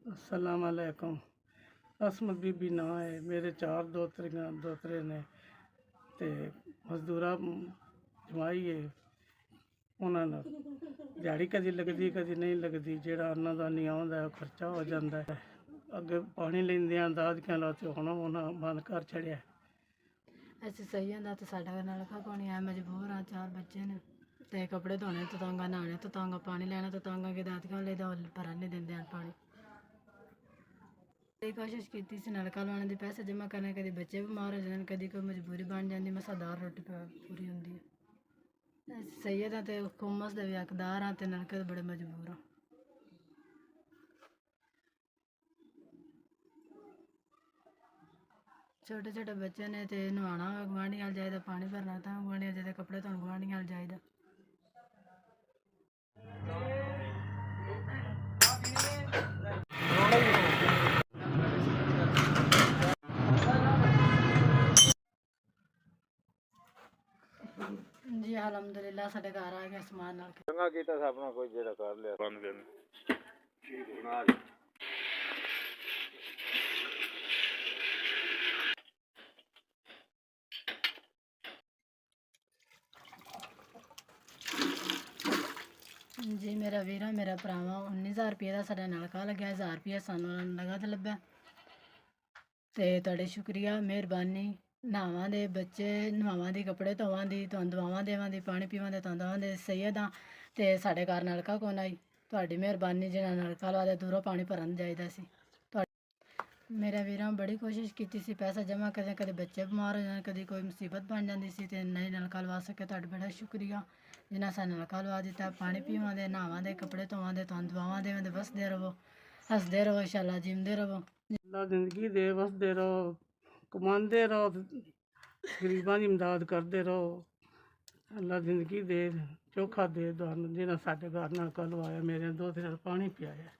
अस्सलाम वालेकुम। असमत बीबी ना है। मेरे 4 दोतरे ने ते मजदूरा जमाई है। उन्होंने दिहाड़ी कदी लगती कदी नहीं लगती। ਜਿਹੜਾ ਉਹਨਾਂ ਦਾ ਨਹੀਂ ਆਉਂਦਾ ਖਰਚਾ ਹੋ ਜਾਂਦਾ ਹੈ। ਅੱਗੇ ਪਾਣੀ ਲੈਂਦਿਆਂ ਦਾਦਕਿਆਂ ਲਾ ਤੇ ਹੁਣ ਉਹਨਾਂ ਬੰਦ ਕਰ ਛੜਿਆ। ਅਸੀਂ ਸਹੀ ਹੁੰਦਾ ਤੇ ਸਾਡਾ ਨਲਕਾ ਪਾਣੀ ਆ ਮਜਬੂਰ ਆ। 4 ਬੱਚੇ ਨੇ ਤੇ ਕੱਪੜੇ ਧੋਣੇ ਤੇ ਤਾਂਗਾ ਨਹਾਣੇ ਤੇ ਤਾਂਗਾ ਪਾਣੀ ਲੈਣਾ ਤੇ ਤਾਂਗਾ ਕੇ ਦਾਦਕਿਆਂ ਲਈ ਦਾ ਭਰਨ ਨਹੀਂ ਦਿੰਦੇ ਹਨ ਪਾਣੀ। ਇਹ ਕੋਸ਼ਿਸ਼ ਕੀਤੀ ਸੀ ਨਲਕਾ ਲਵਾਉਣ ਦੀ, ਪੈਸੇ ਜਮ੍ਹਾਂ ਕਰਨੇ, ਕਦੀ ਬੱਚੇ ਬਿਮਾਰ ਹੋ ਜਾਂਦੇ, ਕਦੀ ਕੋਈ ਮਜਬੂਰੀ ਬਣ ਜਾਂਦੀ, ਮਸਾਦਾਰ ਰੋਟੀ ਪੂਰੀ ਹੁੰਦੀ ਹੈ। ਅਸੀਂ ਸਈਦ ਹਾਂ ਤੇ ਹੁਕੂਮਤ ਦੇ ਵੀ ਹੱਕਦਾਰ ਹਾਂ ਤੇ ਨਲਕੇ ਦੇ ਬੜੇ ਮਜਬੂਰ ਹਾਂ। ਛੋਟੇ ਛੋਟੇ ਬੱਚੇ ਨੇ ਤੇ ਨਹਾਉਣਾ ਗੁਆਂਢੀਆਂ ਨਾਲ ਜਾਈਦਾ, ਪਾਣੀ ਭਰਨਾ ਤਾਂ ਗੁਆਂਢੀਆਂ ਜਾਈਦਾ, ਕੱਪੜੇ ਧੋਣ ਗੁਆਂਢੀਆਂ ਨਾਲ ਜਾਈਦਾ। जी अलहमदुलिल्लाह साढ़े घर आ गया समान नाल। चंगा कीता सा अपना कोई जेड़ा कर लिया बंद कर बना जी मेरा वीरा मेरा भरावा 19,000 रुपये का साढ़ा नलका लग्या, 1000 रुपया सानू नगद लब्भा ते तुहाडे शुक्रिया मेहरबानी। नहावां दे बच्चे नहावां दी, कपड़े धोवां दी, तुहानूं दवावां देवां दी, पानी पीवां दे, तुहानूं दवावां दे। सैयद हां ते साढ़े घर नलका कोन आई। तुहाडी मेहरबानी जिहड़ा नलका लवा दे दूरों पानी भरन जाईदा सी। मेरे वीरां बड़ी कोशिश की सी, पैसा जमा करें, कभी बच्चे बीमार हो जाए, कभी कोई मुसीबत बन जाती सी ते नहीं नलका लवा सके। तुहाडा बड़ा शुक्रिया जिन्हां सानूं नलका लवा दिता। पानी पीवां दे, नहावां दे, कपड़े धोवां दे, तुहानूं दवावां देवां दे। वसदे रहो, हसदे रहो, इंशाअल्लाह जींदे रहो। अल्लाह जिंदगी दे, वसदे रहो, कमांदे रहो, गरीबां दी इमदाद करदे रहो। अल्लाह जिंदगी दे, चोखा दे तुहानूं जिन्हां साडे घर नलका लवाया, मेरे दोतरे पानी पियाया।